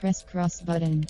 press cross button.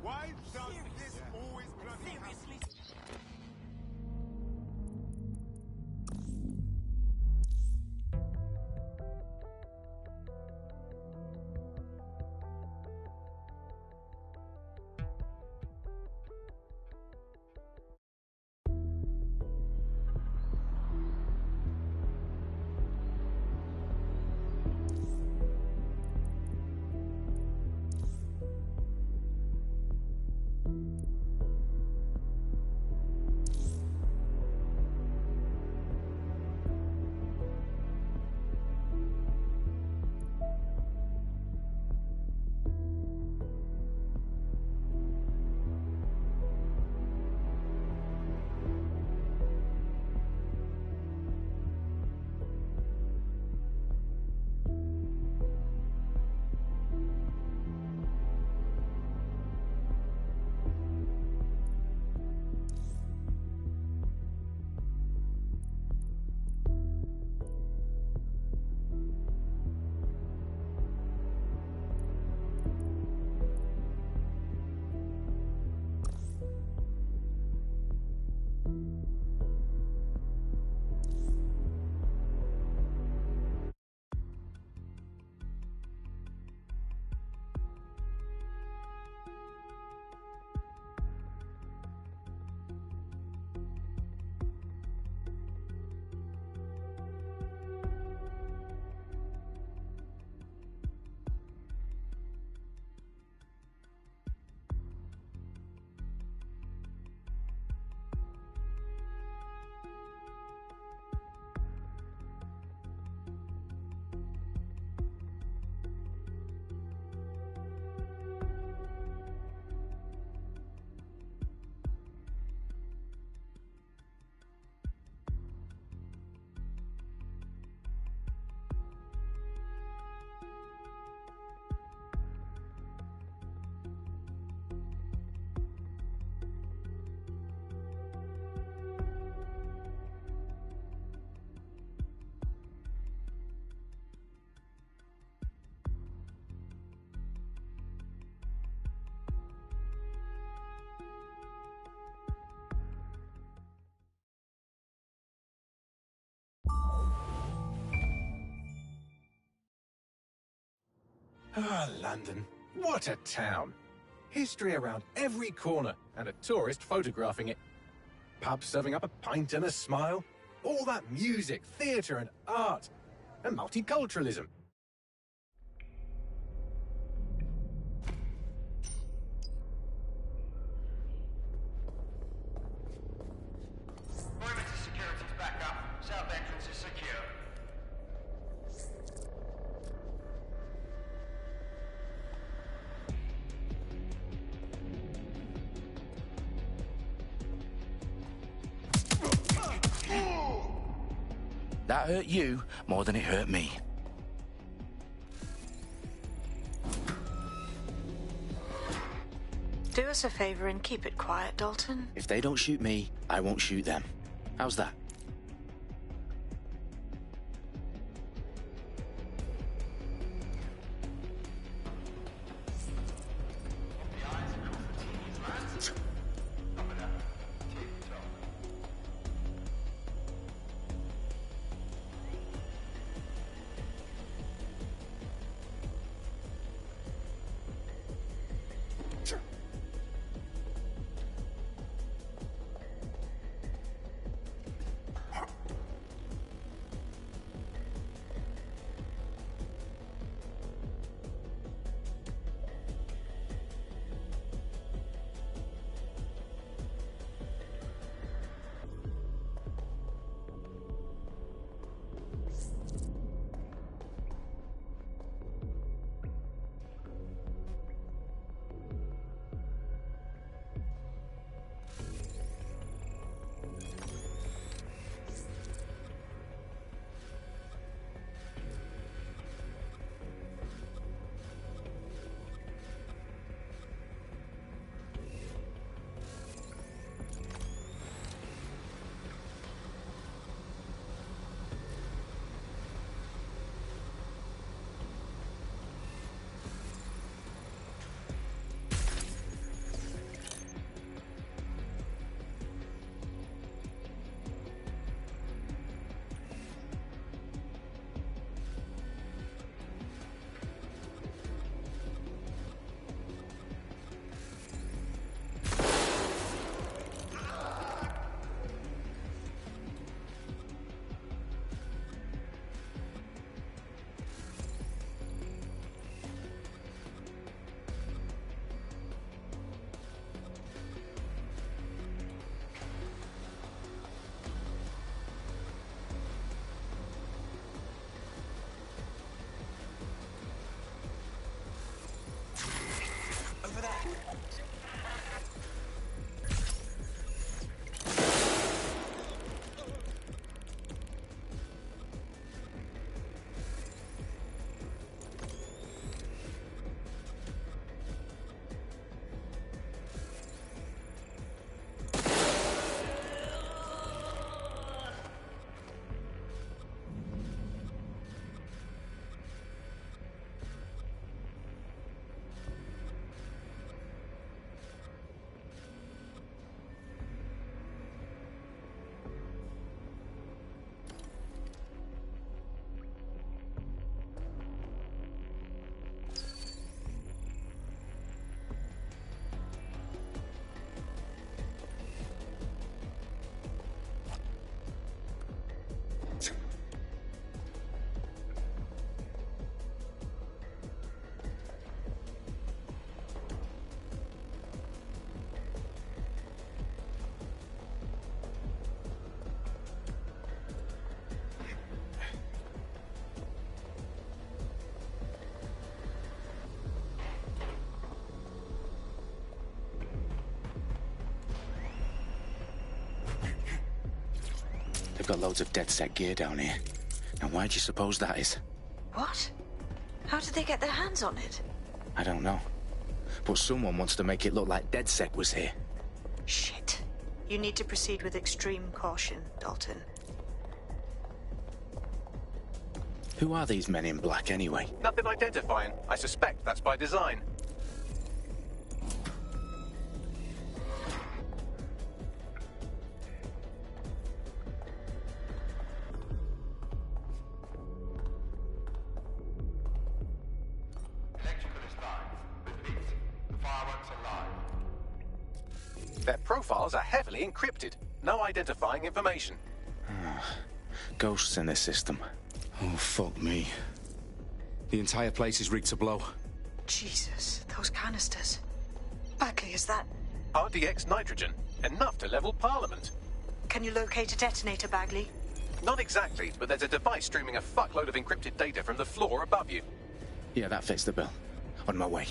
Why does this always bloody happen? Ah, London. What a town. History around every corner and a tourist photographing it. Pubs serving up a pint and a smile. All that music, theatre and art. And multiculturalism. That hurt you more than it hurt me. Do us a favor and keep it quiet, Dalton. If they don't shoot me, I won't shoot them. How's that? They've got loads of DedSec gear down here. Now, why do you suppose that is? What? How did they get their hands on it? I don't know. But someone wants to make it look like DedSec was here. Shit. You need to proceed with extreme caution, Dalton. Who are these men in black, anyway? Nothing identifying. I suspect that's by design. Their profiles are heavily encrypted. No identifying information. Ghosts in this system. Oh, fuck me. The entire place is rigged to blow. Jesus, those canisters. Bagley, is that... RDX nitrogen. Enough to level Parliament. Can you locate a detonator, Bagley? Not exactly, but there's a device streaming a fuckload of encrypted data from the floor above you. Yeah, that fits the bill. On my way.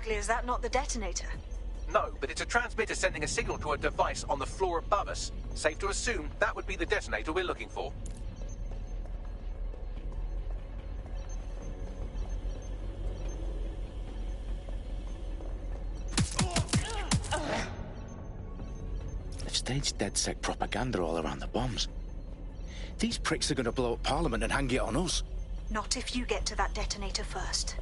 Bagley, is that not the detonator? No, but it's a transmitter sending a signal to a device on the floor above us. Safe to assume that would be the detonator we're looking for. They've staged DedSec propaganda all around the bombs. These pricks are going to blow up Parliament and hang it on us. Not if you get to that detonator first.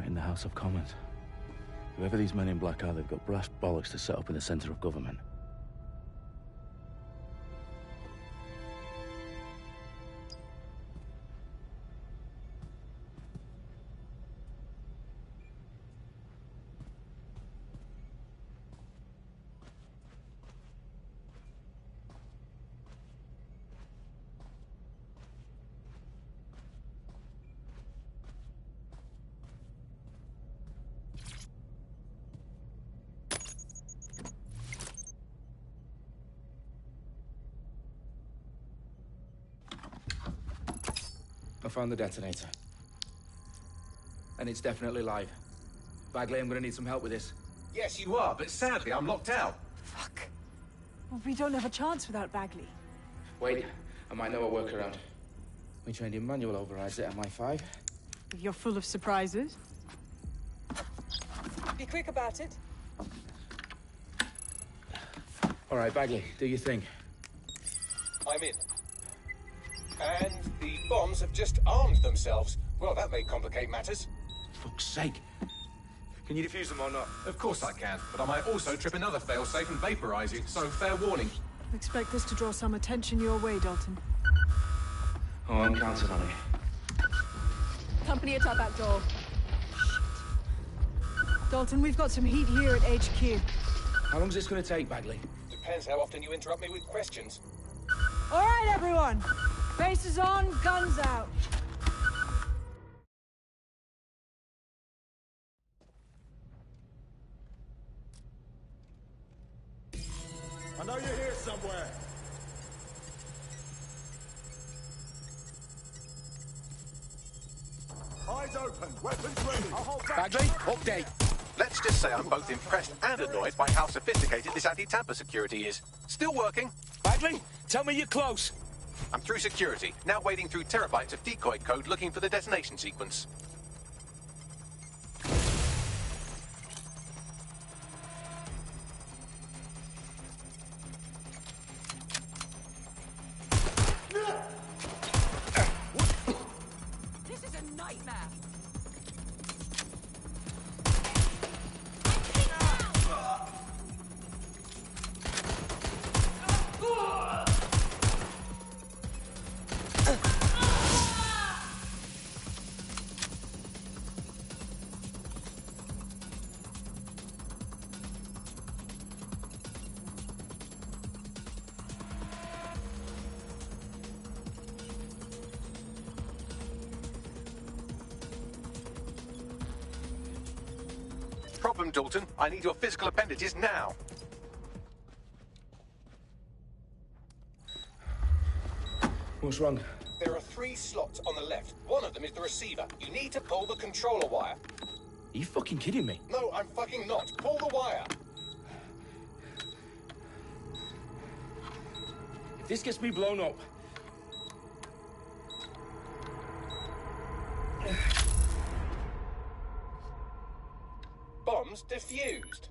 In the House of Commons. Whoever these men in black are, they've got brass bollocks to set up in the centre of government. I found the detonator. And it's definitely live. Bagley, I'm gonna need some help with this. Yes, you are, but sadly I'm locked out. Fuck. Well, we don't have a chance without Bagley. Wait, I might know a workaround. We trained in manual overrides at MI5. You're full of surprises. Be quick about it. All right, Bagley, do your thing. I'm in. And the bombs have just armed themselves. Well, that may complicate matters. Fuck's sake. Can you defuse them or not? Of course I can, but I might also trip another failsafe and vaporize you, so fair warning. Expect this to draw some attention your way, Dalton. Oh, I'm counting on it. Company at our back door. Shit. Dalton, we've got some heat here at HQ. How long's this gonna take, Bagley? Depends how often you interrupt me with questions. All right, everyone. Faces on, guns out. I know you're here somewhere. Eyes open, weapons ready. I'll hold back. Bagley, update. Let's just say I'm both impressed and annoyed by how sophisticated this anti-tamper security is. Still working. Bagley, tell me you're close. I'm through security, now wading through terabytes of decoy code looking for the detonation sequence. This is a nightmare. Problem, Dalton. I need your physical appendages now. What's wrong? There are 3 slots on the left. One of them is the receiver. You need to pull the controller wire. Are you fucking kidding me? No, I'm fucking not. Pull the wire. If this gets me blown up... Bombs defused.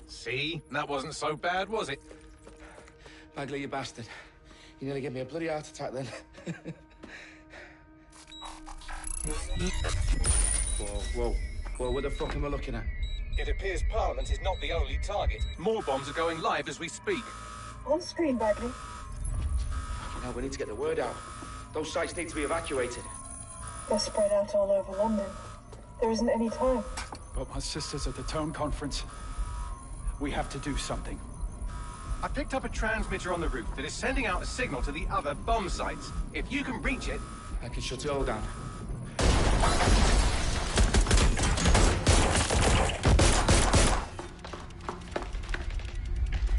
See? That wasn't so bad, was it? Bagley, you bastard. You nearly gave me a bloody heart attack then. Whoa. What the fuck am I looking at? It appears Parliament is not the only target. More bombs are going live as we speak. On screen, Bagley. Now we need to get the word out. Those sites need to be evacuated. They're spread out all over London. There isn't any time. But my sister's at the town conference. We have to do something. I picked up a transmitter on the roof that is sending out a signal to the other bomb sites. If you can reach it... I can shut it all down.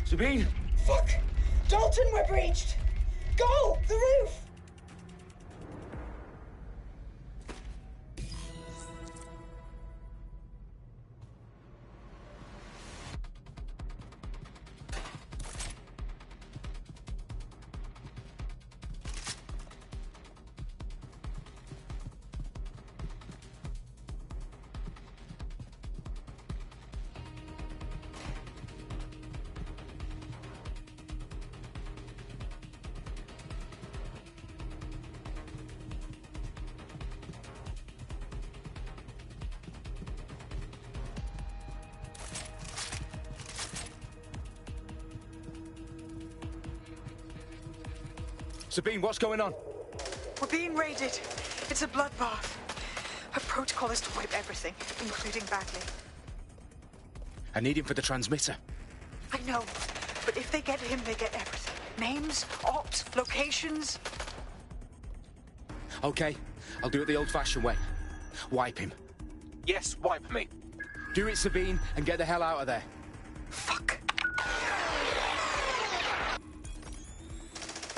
Sabine! Fuck! Dalton, we're breached! Go! The roof! Sabine, what's going on? We're being raided. It's a bloodbath. Our protocol is to wipe everything, including Bagley. I need him for the transmitter. I know, but if they get him, they get everything. Names, ops, locations. Okay, I'll do it the old-fashioned way. Wipe him. Yes, wipe me. Do it, Sabine, and get the hell out of there. Fuck.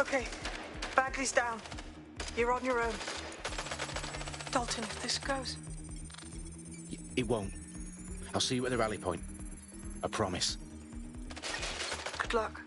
Okay, Bagley's down. You're on your own. Dalton, if this goes... It won't. I'll see you at the rally point. I promise. Good luck.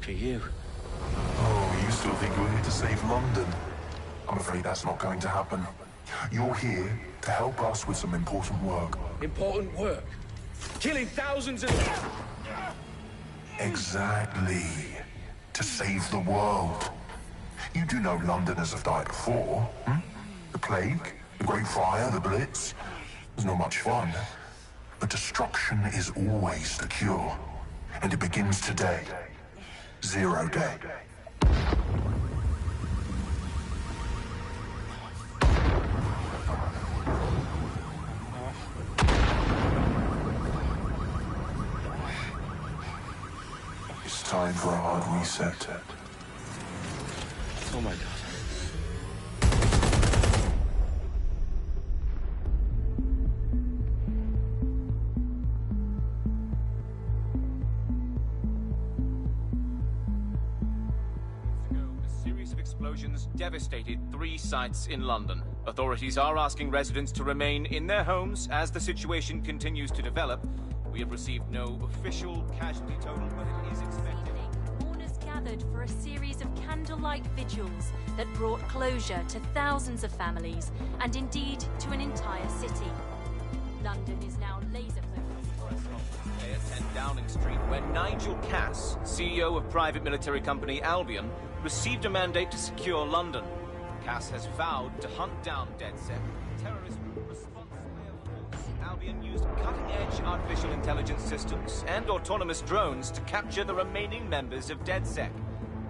Are you? Oh, you still think you're here to save London? I'm afraid that's not going to happen. You're here to help us with some important work. Important work? Killing thousands of... Exactly. To save the world. You do know Londoners have died before, hmm? The Plague, the Great Fire, the Blitz. It's not much fun. But destruction is always the cure. And it begins today. 0 day. It's time for a hard reset. Oh my God. Explosions devastated 3 sites in London. Authorities are asking residents to remain in their homes as the situation continues to develop. We have received no official casualty total, but it is expected. Mourners gathered for a series of candlelight vigils that brought closure to thousands of families and indeed to an entire city. London is now laser-focused. 10 Downing Street, where Nigel Cass, CEO of private military company Albion, received a mandate to secure London. Cass has vowed to hunt down DedSec, terrorists responsible. Albion used cutting-edge artificial intelligence systems and autonomous drones to capture the remaining members of DedSec.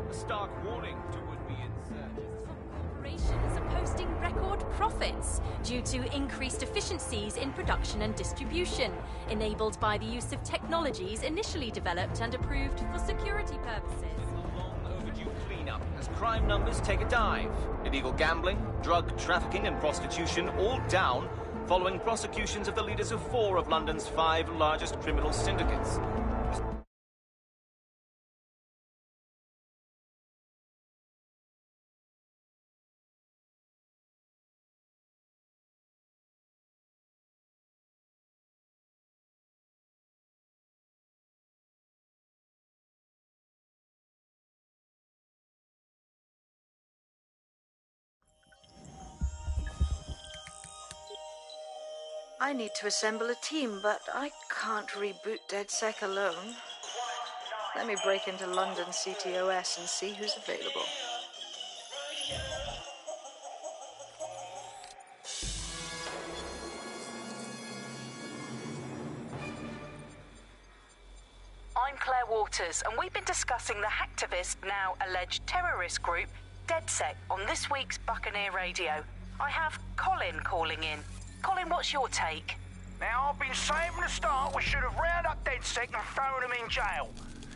A stark warning to would-be insurgents. Corporations are posting record profits due to increased efficiencies in production and distribution, enabled by the use of technologies initially developed and approved for security purposes. Cleanup as crime numbers take a dive. Illegal gambling, drug trafficking and prostitution all down following prosecutions of the leaders of 4 of London's 5 largest criminal syndicates. I need to assemble a team, but I can't reboot DedSec alone. Let me break into London CTOS and see who's available. I'm Claire Waters, and we've been discussing the hacktivist, now alleged terrorist group, DedSec, on this week's Buccaneer Radio. I have Colin calling in. Colin, what's your take? Now, I've been saying from the start we should have rounded up DedSec and thrown them in jail.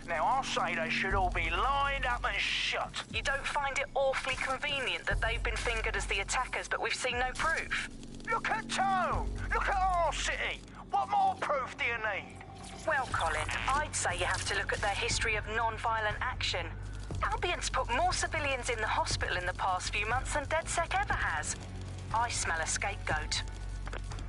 Now, I'll say they should all be lined up and shot. You don't find it awfully convenient that they've been fingered as the attackers, but we've seen no proof? Look at Tone! Look at our city! What more proof do you need? Well, Colin, I'd say you have to look at their history of non-violent action. Albion's put more civilians in the hospital in the past few months than DedSec ever has. I smell a scapegoat.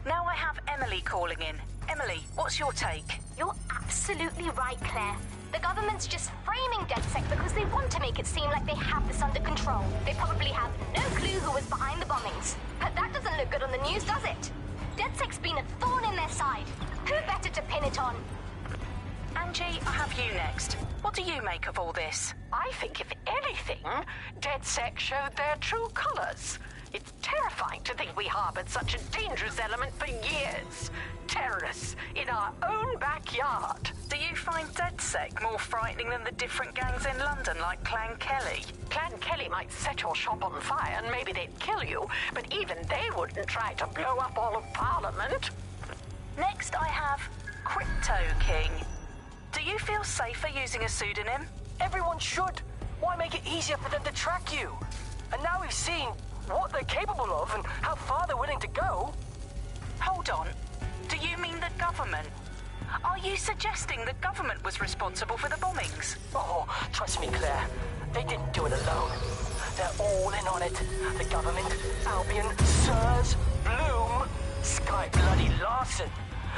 Now I have Emily calling in. Emily, what's your take? You're absolutely right, Claire. The government's just framing DedSec because they want to make it seem like they have this under control. They probably have no clue who was behind the bombings. But that doesn't look good on the news, does it? DedSec's been a thorn in their side. Who better to pin it on? Angie, I have you next. What do you make of all this? I think, if anything, DedSec showed their true colors. It's terrifying to think we harbored such a dangerous element for years. Terrorists in our own backyard. Do you find DedSec more frightening than the different gangs in London, like Clan Kelly? Clan Kelly might set your shop on fire and maybe they'd kill you, but even they wouldn't try to blow up all of Parliament. Next I have Crypto King. Do you feel safer using a pseudonym? Everyone should. Why make it easier for them to track you? And now we've seen what they're capable of and how far they're willing to go. Hold on. Do you mean the government? Are you suggesting the government was responsible for the bombings? Oh, trust me, Claire. They didn't do it alone. They're all in on it. The government, Albion, Sirs, Bloom, Sky Bloody Larson,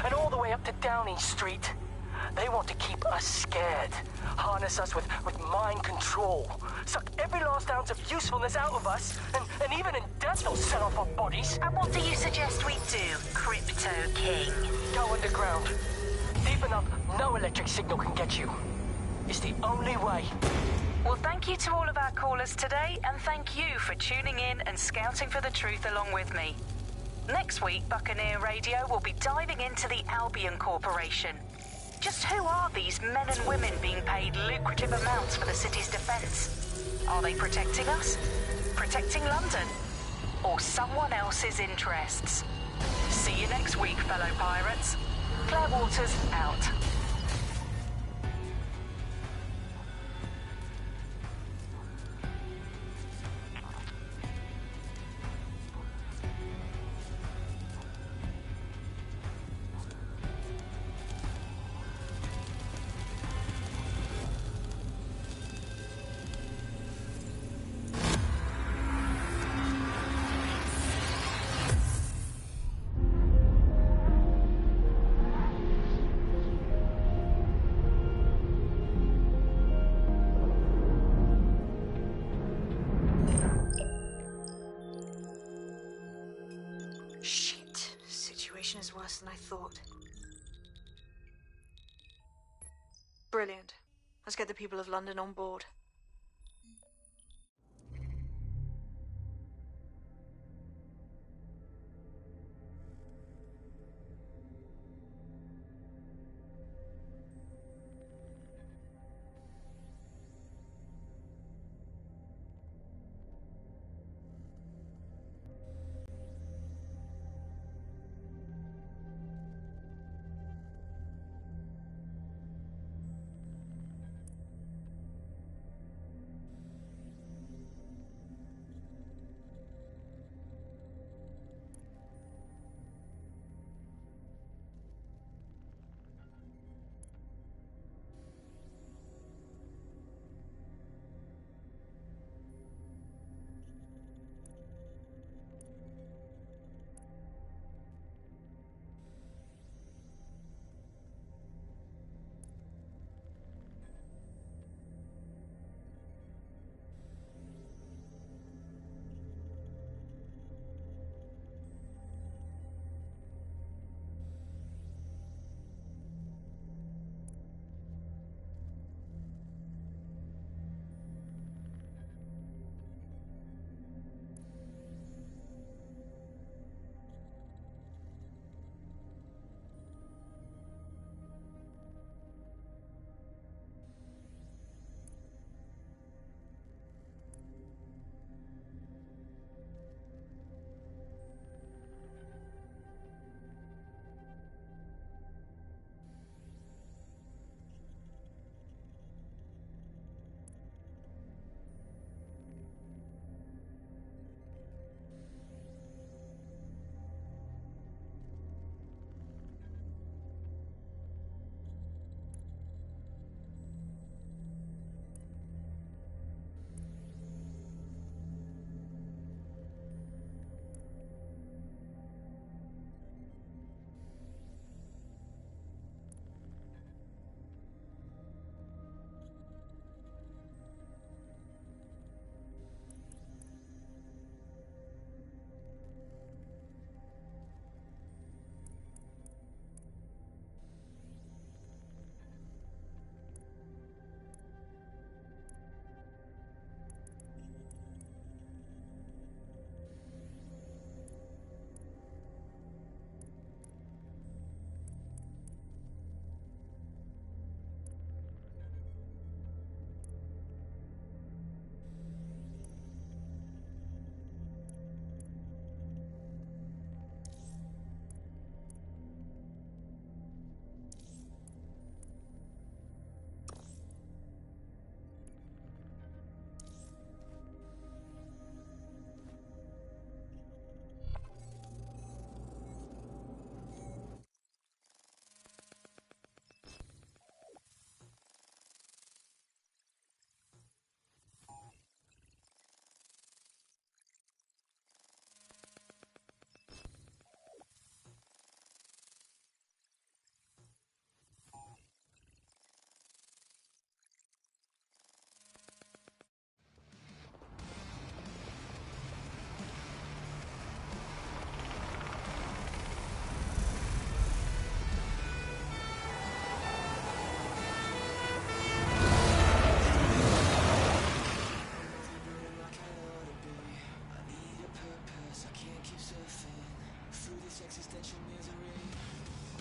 and all the way up to Downing Street. They want to keep us scared, harness us with mind control, suck every last ounce of usefulness out of us, and even in death they'll set off our bodies. And what do you suggest we do, Crypto King? Go underground. Deep enough, no electric signal can get you. It's the only way. Well, thank you to all of our callers today, and thank you for tuning in and scouting for the truth along with me. Next week, Buccaneer Radio will be diving into the Albion Corporation. Just who are these men and women being paid lucrative amounts for the city's defense? Are they protecting us? Protecting London? Or someone else's interests? See you next week, fellow pirates. Claire Waters out. Worse than I thought. Brilliant. Let's get the people of London on board.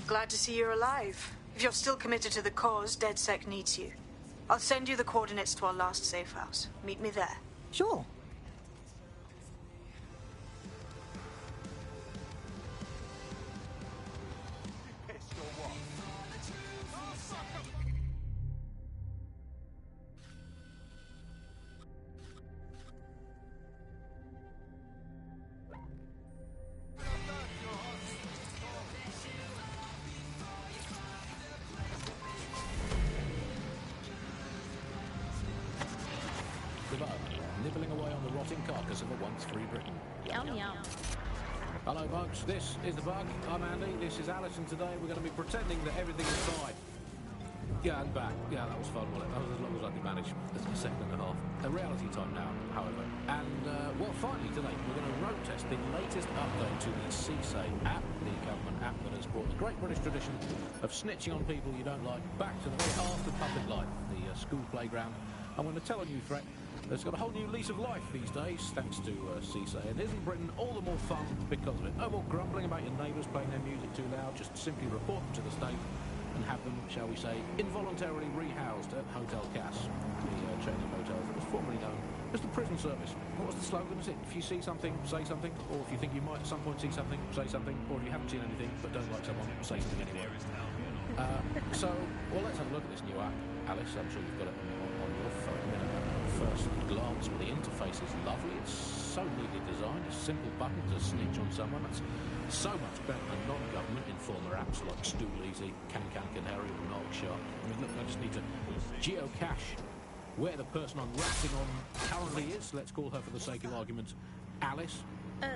Glad to see you're alive. If you're still committed to the cause, DedSec needs you. I'll send you the coordinates to our last safe house. Meet me there. Sure. Nibbling away on the rotting carcass of a once free Britain. Yum yum. Hello, bugs. This is the Bug. I'm Andy. This is Alice, and today we're going to be pretending that everything is fine. Yeah, I'm back. Yeah, that was fun, wasn't it? That was as long as I could manage. That's a second and a half. A reality time now, however. And, well, finally today, we're going to road test the latest update to the CSA app, the government app that has brought the great British tradition of snitching on people you don't like back to the very heart of public life, the school playground. I'm going to tell a new threat that's got a whole new lease of life these days, thanks to CSA. And isn't Britain all the more fun because of it? No more grumbling about your neighbours playing their music too loud. Just simply report them to the state and have them, shall we say, involuntarily rehoused at Hotel Cass, the chain of hotels that was formerly known as the prison service. What was the slogan? Is it, if you see something, say something? Or if you think you might at some point see something, say something? Or if you haven't seen anything but don't like someone, say something anyway. Well, let's have a look at this new app. Alice, I'm sure you've got it on your phone. First glance, well, the interface is lovely. It's so neatly designed. A simple button to snitch on someone. That's so much better than non-government informer apps like Stool Easy, Can Canary, or Nog Shark. I mean, look, I just need to geocache where the person I'm ratting on currently is. Let's call her, for the sake of argument, Alice.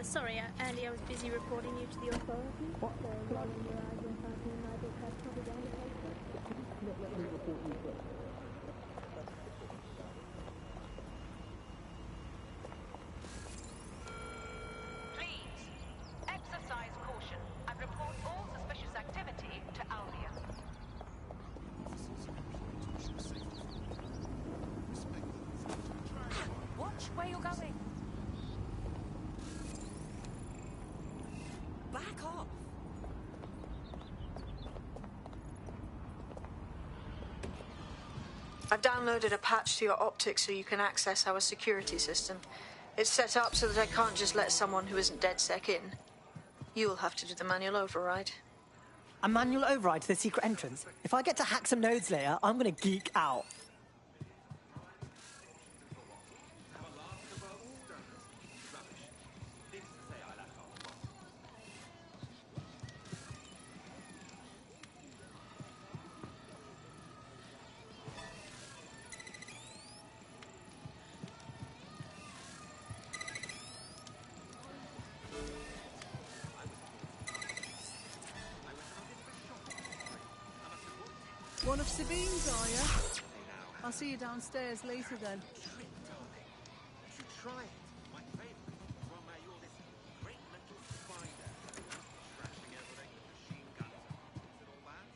Sorry, Andy, I was busy reporting you to the authorities. What? Where you're going? Back off. I've downloaded a patch to your optics so you can access our security system. It's set up so that I can't just let someone who isn't DedSec in. You'll have to do the manual override. A manual override to the secret entrance? If I get to hack some nodes later, I'm gonna geek out. One of Sabine's, are you? I'll see you downstairs later then. Try it. My favorite. From all this great metal spider crashing everything with machine guns. Is it all bad?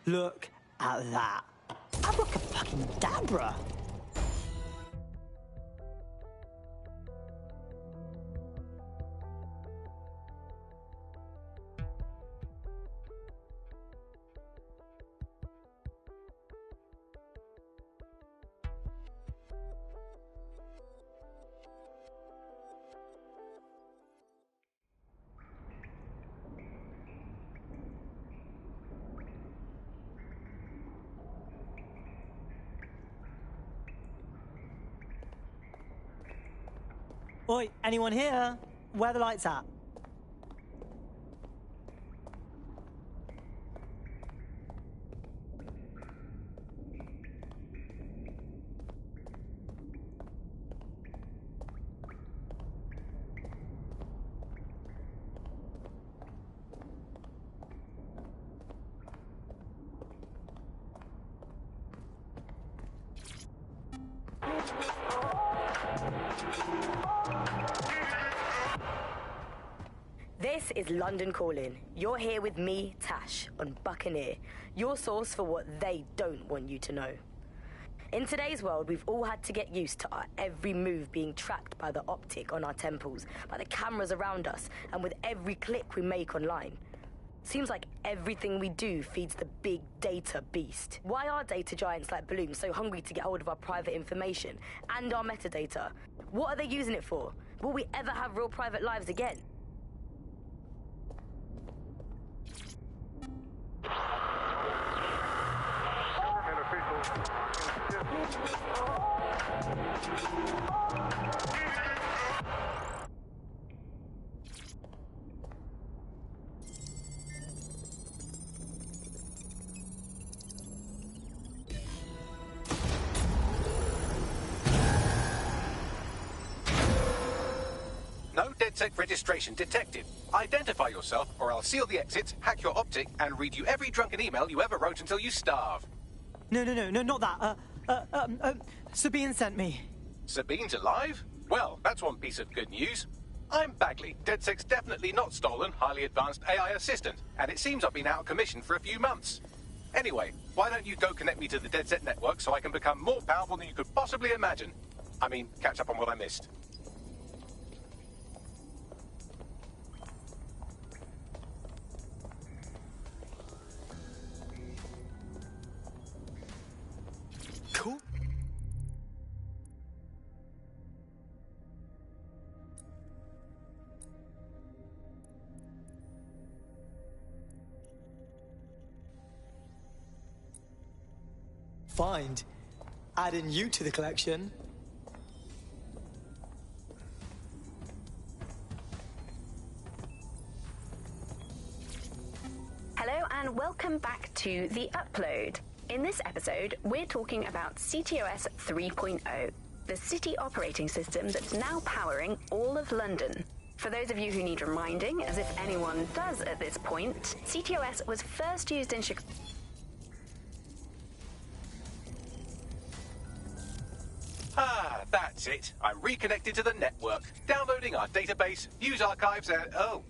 Look at that. Abracadabra. Oi, anyone here? Where are the lights at? This is London Calling. You're here with me, Tash, on Buccaneer, your source for what they don't want you to know. In today's world, we've all had to get used to our every move being tracked by the optic on our temples, by the cameras around us, and with every click we make online. Seems like everything we do feeds the big data beast. Why are data giants like Bloom so hungry to get hold of our private information and our metadata? What are they using it for? Will we ever have real private lives again? No DedSec registration detected. Identify yourself, or I'll seal the exits, hack your optic, and read you every drunken email you ever wrote until you starve. No, not that. Sabine sent me. Sabine's alive? Well, that's one piece of good news. I'm Bagley, DedSec's definitely not stolen, highly advanced AI assistant, and it seems I've been out of commission for a few months. Anyway, why don't you go connect me to the DedSec network so I can become more powerful than you could possibly imagine? I mean, catch up on what I missed. Cool. Find. Adding you to the collection. Hello and welcome back to The Upload. In this episode, we're talking about CTOS 3.0, the city operating system that's now powering all of London. For those of you who need reminding, as if anyone does at this point, CTOS was first used in Chicago. Ah, that's it. I'm reconnected to the network, downloading our database, news archives, and... Oh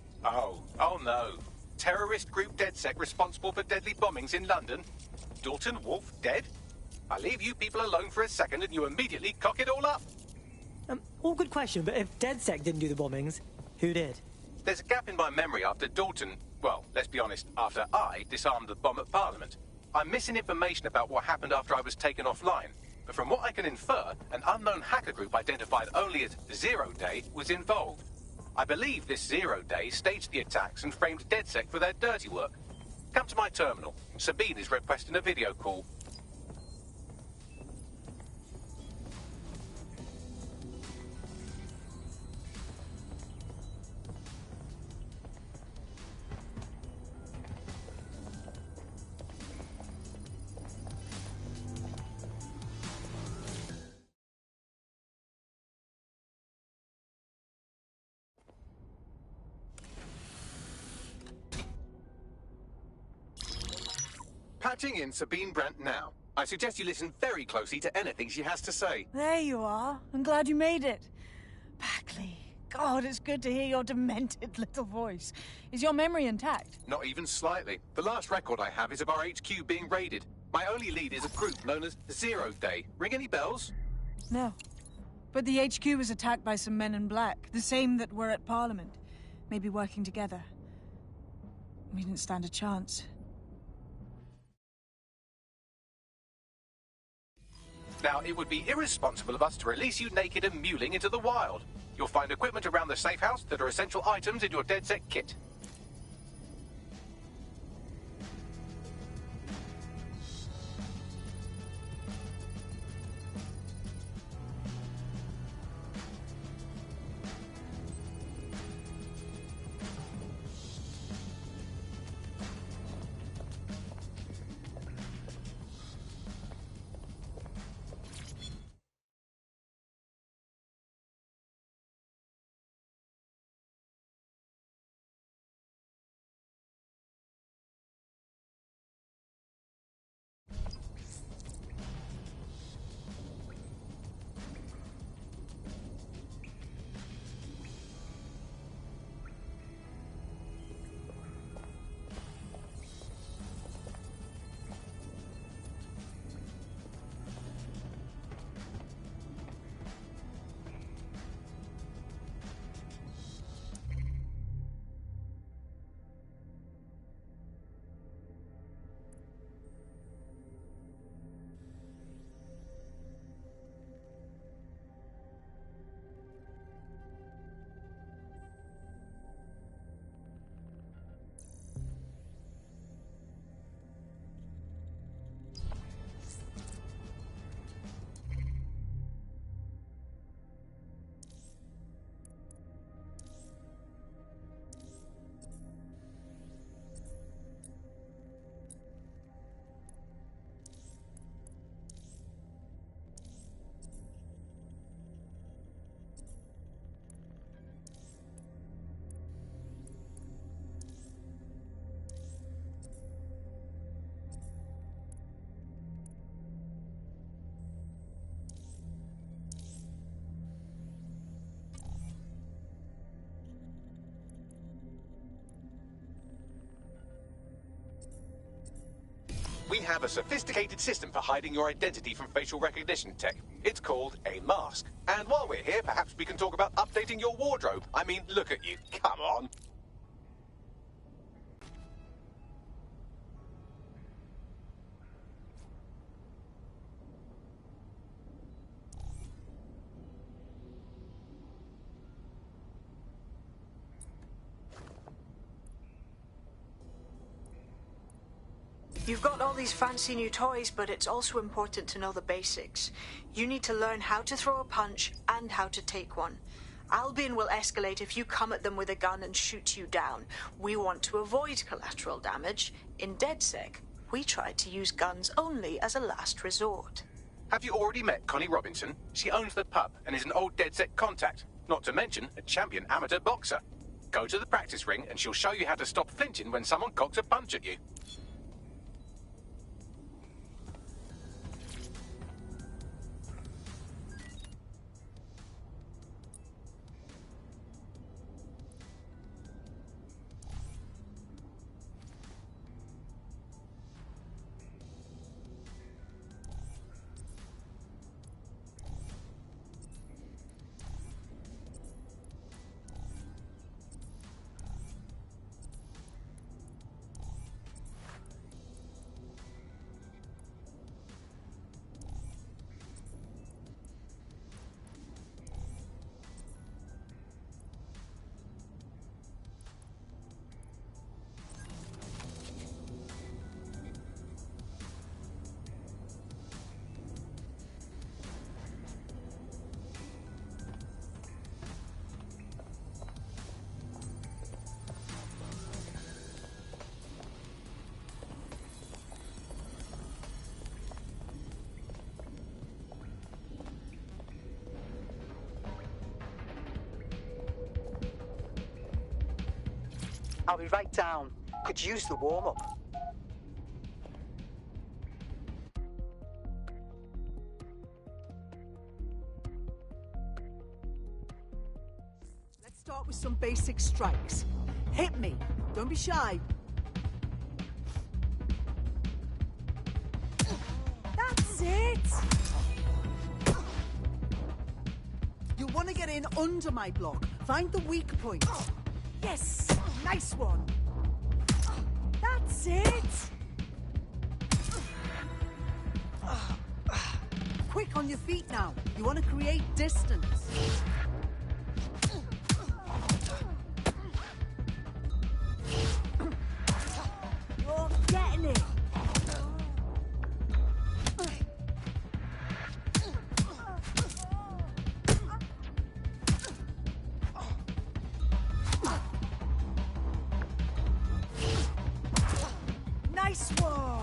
no. Terrorist group DedSec responsible for deadly bombings in London? Dalton Wolf dead? I leave you people alone for a second and you immediately cock it all up. All good question, but if DedSec didn't do the bombings, who did? There's a gap in my memory after Dalton, well, let's be honest, after I disarmed the bomb at Parliament. I'm missing information about what happened after I was taken offline. But from what I can infer, an unknown hacker group identified only as Zero Day was involved. I believe this Zero Day staged the attacks and framed DedSec for their dirty work. Come to my terminal. Sabine is requesting a video call. Patching in Sabine Brandt now. I suggest you listen very closely to anything she has to say. There you are. I'm glad you made it. Bagley. God, it's good to hear your demented little voice. Is your memory intact? Not even slightly. The last record I have is of our HQ being raided. My only lead is a group known as Zero Day. Ring any bells? No. But the HQ was attacked by some men in black, the same that were at Parliament. Maybe working together. We didn't stand a chance. Now, it would be irresponsible of us to release you naked and mewling into the wild. You'll find equipment around the safe house that are essential items in your DedSec kit. We have a sophisticated system for hiding your identity from facial recognition tech. It's called a mask. And while we're here, perhaps we can talk about updating your wardrobe. I mean, look at you. Come on. You've got all these fancy new toys, but it's also important to know the basics. You need to learn how to throw a punch and how to take one. Albion will escalate if you come at them with a gun and shoot you down. We want to avoid collateral damage. In DedSec, we try to use guns only as a last resort. Have you already met Connie Robinson? She owns the pub and is an old DedSec contact, not to mention a champion amateur boxer. Go to the practice ring and she'll show you how to stop flinching when someone cocks a punch at you. I'll be right down. Could use the warm-up. Let's start with some basic strikes. Hit me. Don't be shy. That's it! You'll want to get in under my block. Find the weak point. Yes! Nice one! That's it! Quick on your feet now. You want to create distance. You're getting it! Nice one!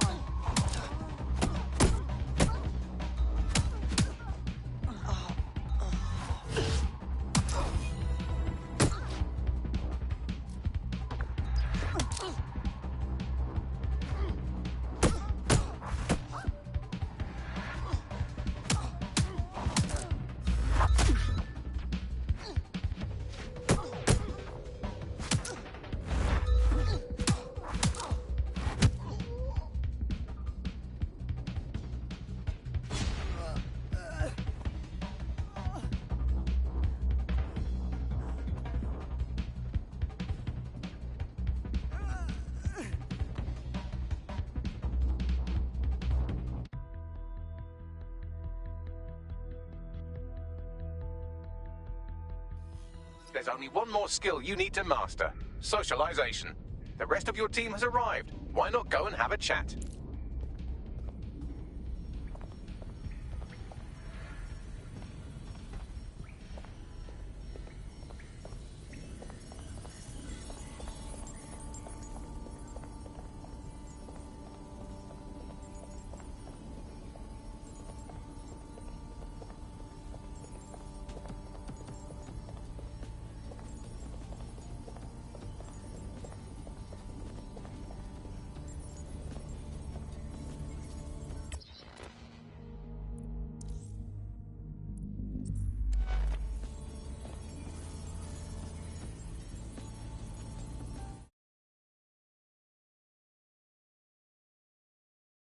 There's only one more skill you need to master. Socialization. The rest of your team has arrived. Why not go and have a chat?